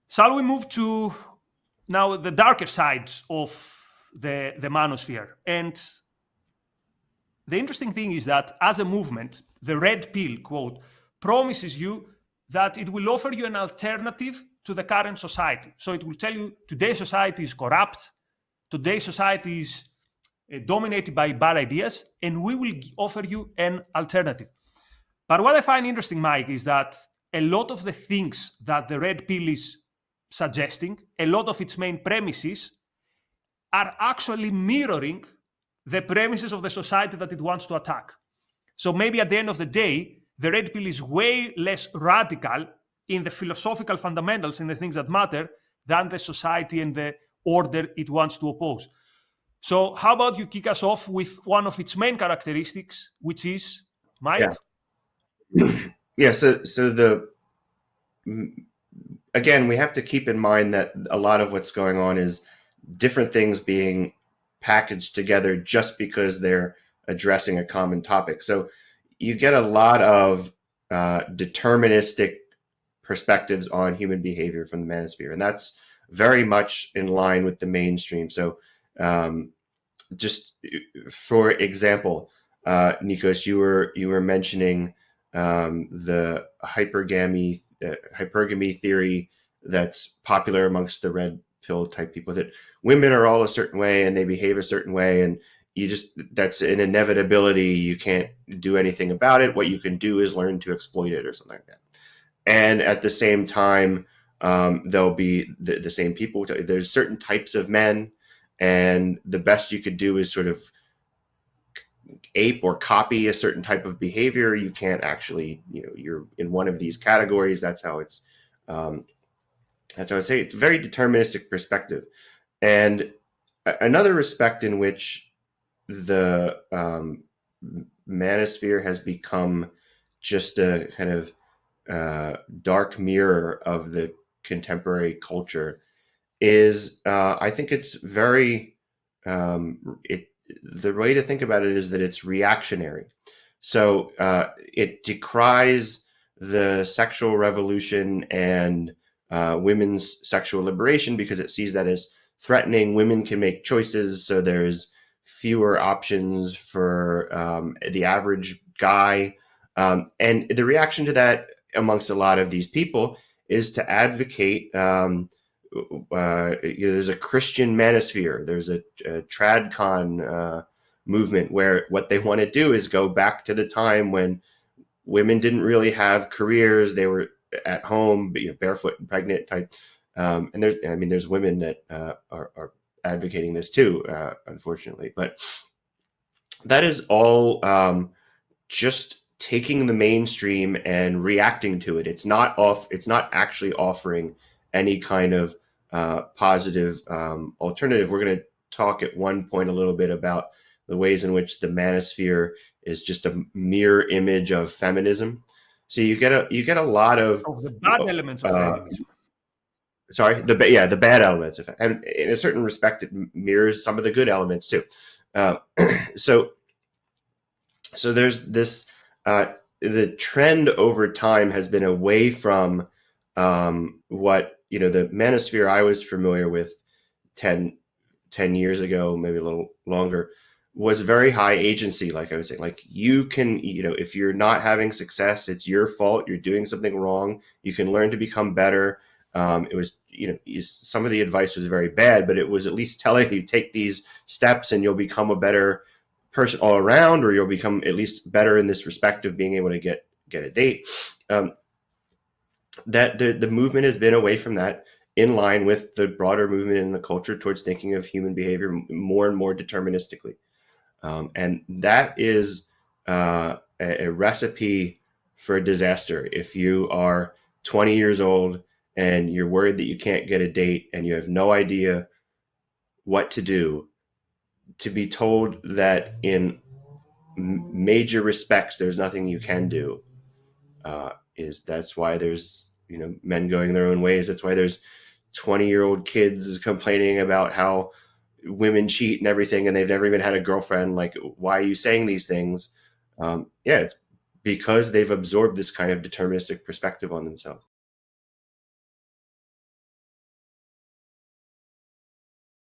Shall we move to now the darker sides of the manosphere? And the interesting thing is that as a movement, the red pill, quote, promises you that it will offer you an alternative to the current society. So it will tell you today's society is corrupt, today's society is dominated by bad ideas, and we will offer you an alternative. But what I find interesting, Mike, is that a lot of the things that the red pill is suggesting, a lot of its main premises are actually mirroring the premises of the society that it wants to attack. So maybe at the end of the day, the red pill is way less radical in the philosophical fundamentals and the things that matter than the society and the order it wants to oppose. So how about you kick us off with one of its main characteristics, which is, Mike? Yeah. So again, we have to keep in mind that a lot of what's going on is different things being packaged together just because they're addressing a common topic. So you get a lot of deterministic perspectives on human behavior from the manosphere, and that's very much in line with the mainstream. So just for example, Nikos, you were mentioning the hypergamy theory that's popular amongst the red pill type people, that women are all a certain way and they behave a certain way, and that's an inevitability. You can't do anything about it. What you can do is learn to exploit it or something like that. And at the same time, there'll be the same people. There's certain types of men, and the best you could do is sort of ape or copy a certain type of behavior. You can't actually, you're in one of these categories. That's how I say it's a very deterministic perspective. And another respect in which the manosphere has become just a kind of dark mirror of the contemporary culture is, I think it's very, the way to think about it is that it's reactionary. So it decries the sexual revolution and women's sexual liberation because it sees that as threatening. Women can make choices, so there's fewer options for the average guy. And the reaction to that amongst a lot of these people is to advocate there's a Christian manosphere, there's a tradcon movement where what they want to do is go back to the time when women didn't really have careers, they were at home, barefoot and pregnant type. And there's women that are advocating this too, unfortunately. But that is all just taking the mainstream and reacting to it. It's not actually offering any kind of positive alternative. We're going to talk at one point a little bit about the ways in which the manosphere is just a mirror image of feminism. So you get a lot of the bad elements of feminism. Sorry, the bad elements of it, and in a certain respect, it mirrors some of the good elements too. So there's this. The trend over time has been away from what the manosphere I was familiar with 10 years ago, maybe a little longer, was very high agency. Like I was saying, like you can, if you're not having success, it's your fault. You're doing something wrong. You can learn to become better. It was, some of the advice was very bad, but it was at least telling you take these steps and you'll become a better person all around, or you'll become at least better in this respect of being able to get a date. That the movement has been away from that, in line with the broader movement in the culture towards thinking of human behavior more and more deterministically. And that is a recipe for disaster. If you are 20 years old and you're worried that you can't get a date and you have no idea what to do, to be told that in major respects there's nothing you can do, that's why there's men going their own ways. That's why there's 20-year-old kids complaining about how women cheat and everything, and they've never even had a girlfriend. Like, why are you saying these things? It's because they've absorbed this kind of deterministic perspective on themselves.